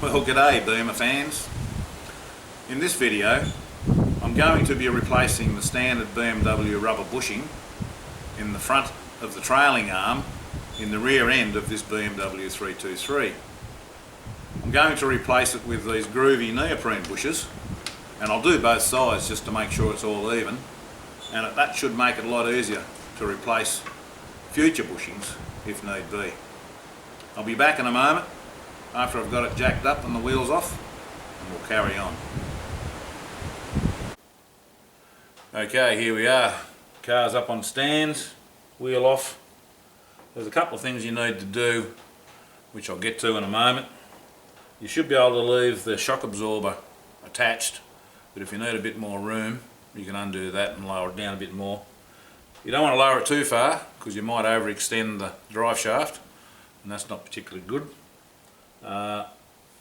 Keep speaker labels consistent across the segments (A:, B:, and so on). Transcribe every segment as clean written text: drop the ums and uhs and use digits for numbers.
A: Well, g'day Boomer fans. In this video I'm going to be replacing the standard BMW rubber bushing in the front of the trailing arm in the rear end of this BMW 323. I'm going to replace it with these groovy neoprene bushes, and I'll do both sides just to make sure it's all even, and that should make it a lot easier to replace future bushings if need be. I'll be back in a moment after I've got it jacked up and the wheels off, and we'll carry on. Okay, here we are. Car's up on stands, wheel off. There's a couple of things you need to do which I'll get to in a moment. You should be able to leave the shock absorber attached, but if you need a bit more room you can undo that and lower it down a bit more. You don't want to lower it too far because you might overextend the drive shaft, and that's not particularly good.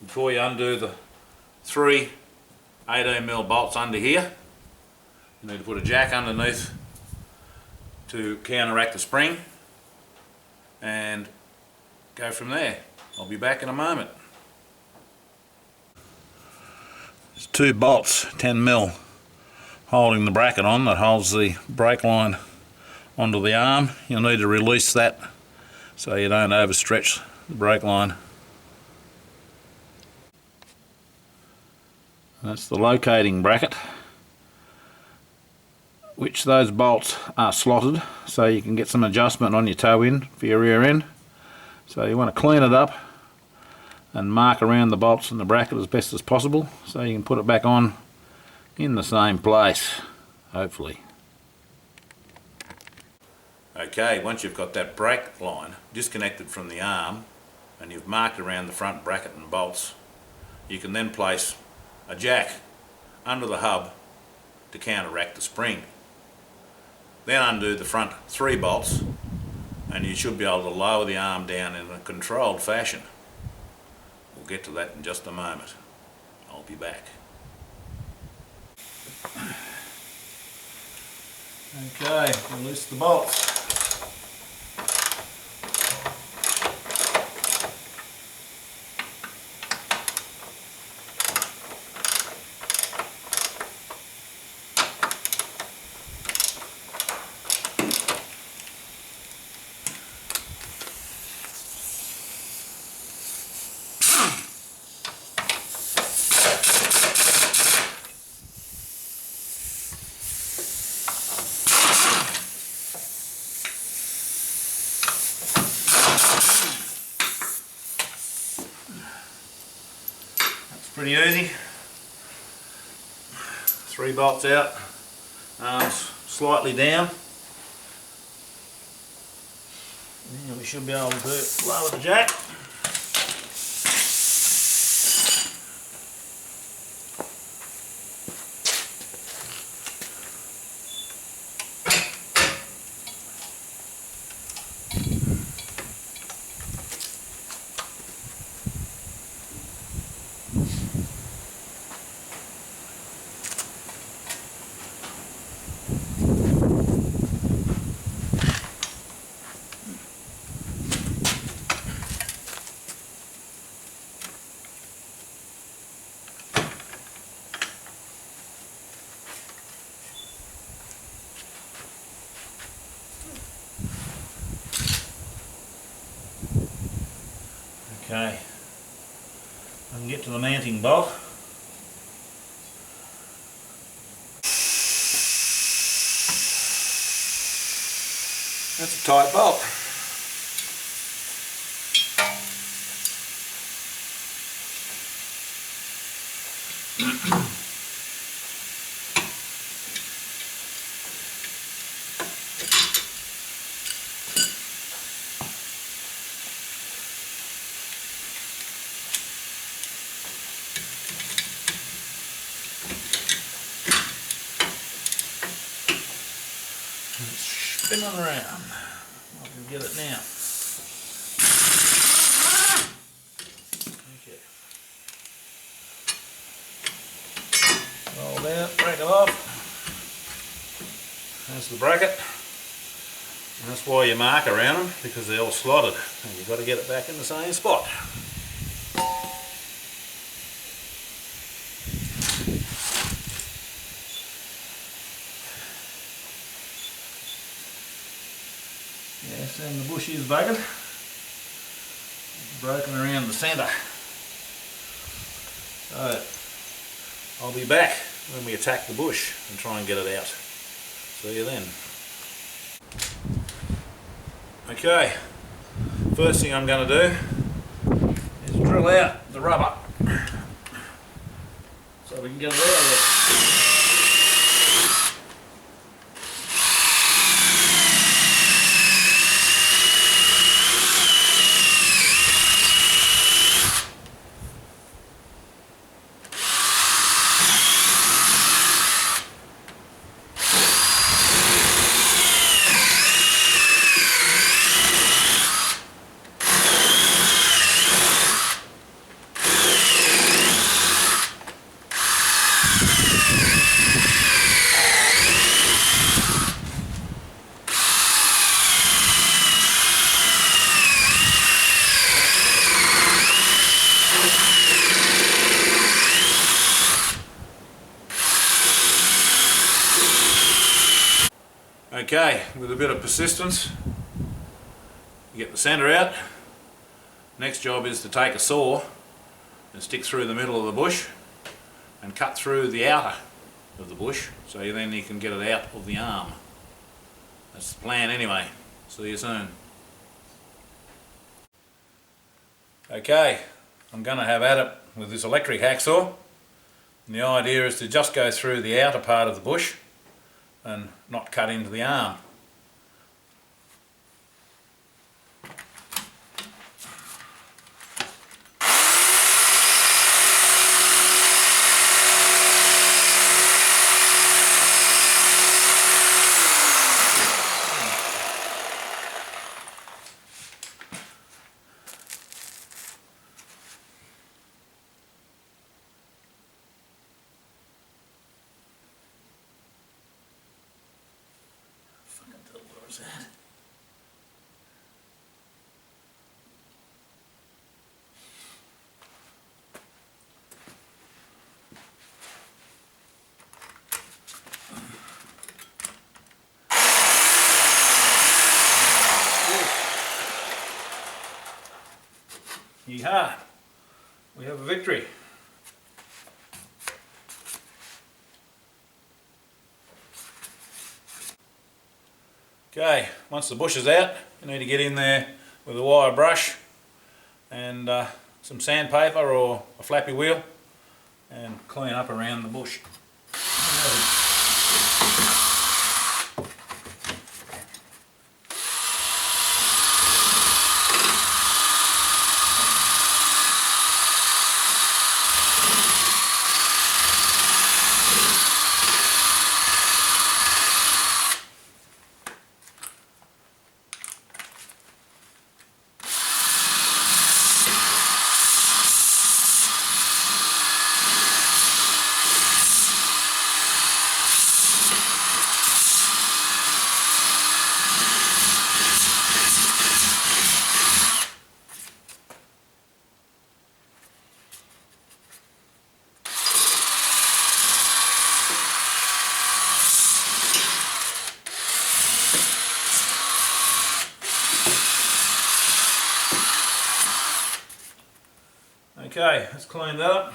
A: Before you undo the three 18mm bolts under here, you need to put a jack underneath to counteract the spring and go from there. I'll be back in a moment. There's two bolts, 10mm, holding the bracket on that holds the brake line onto the arm. You'll need to release that so you don't overstretch the brake line. That's the locating bracket, which those bolts are slotted so you can get some adjustment on your toe end for your rear end. So you want to clean it up and mark around the bolts in the bracket as best as possible so you can put it back on in the same place, hopefully. Okay, once you've got that brake line disconnected from the arm and you've marked around the front bracket and bolts, you can then place a jack under the hub to counteract the spring. Then undo the front three bolts and you should be able to lower the arm down in a controlled fashion. We'll get to that in just a moment. I'll be back. Okay, release the bolts. Pretty easy. Three bolts out, arms slightly down. And we should be able to lower the jack. Okay, I can get to the mounting bolt. That's a tight bolt. Spinning around. I can get it now. Okay. Roll down, break it off. There's the bracket. And that's why you mark around them, because they're all slotted. And you've got to get it back in the same spot. then the bush is buggered, broken around the centre. So I'll be back when we attack the bush and try and get it out. See you then. Okay, first thing I'm going to do is drill out the rubber so we can get it out of there. Okay, with a bit of persistence, you get the centre out. Next job is to take a saw and stick through the middle of the bush and cut through the outer of the bush, so then you can get it out of the arm. That's the plan anyway. See you soon. Okay, I'm going to have at it with this electric hacksaw, and the idea is to just go through the outer part of the bush and not cut into the arm. Where's that? Yeehaw! We have a victory. Okay, once the bush is out, you need to get in there with a wire brush and some sandpaper or a flappy wheel and clean up around the bush. Okay, let's clean that up.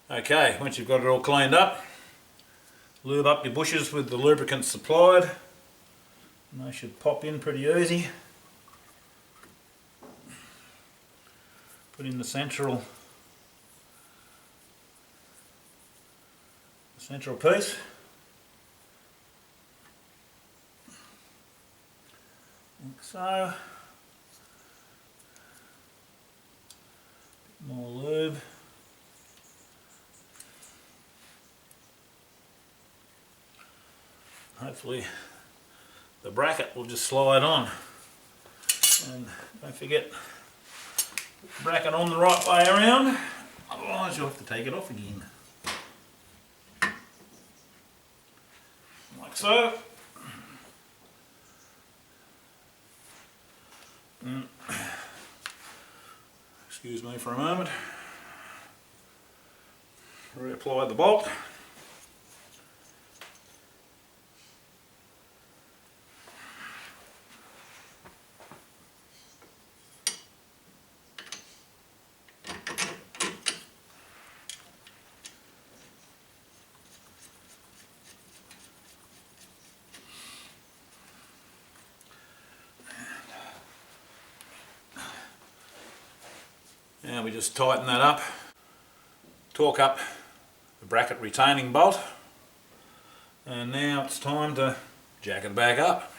A: Okay, once you've got it all cleaned up, lube up your bushes with the lubricant supplied, and they should pop in pretty easy. Put in the central piece. Like so. More lube. Hopefully the bracket will just slide on. And don't forget, put the bracket on the right way around, otherwise you'll have to take it off again. Like so. Excuse me for a moment. Reapply the bolt. Now we just tighten that up, torque up the bracket retaining bolt, and now it's time to jack it back up.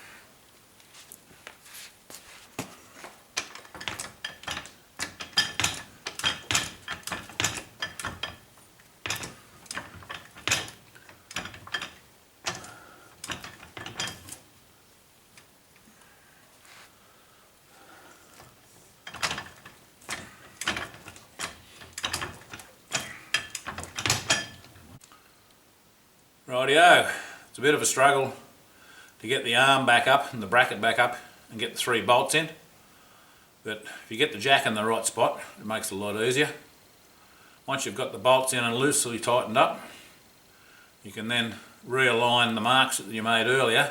A: Rightio, it's a bit of a struggle to get the arm back up and the bracket back up and get the 3 bolts in, but if you get the jack in the right spot it makes it a lot easier. Once you've got the bolts in and loosely tightened up, you can then realign the marks that you made earlier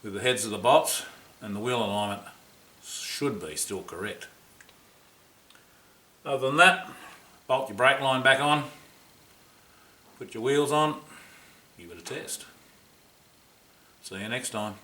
A: with the heads of the bolts, and the wheel alignment should be still correct. Other than that, bolt your brake line back on, put your wheels on, give it a test. See you next time.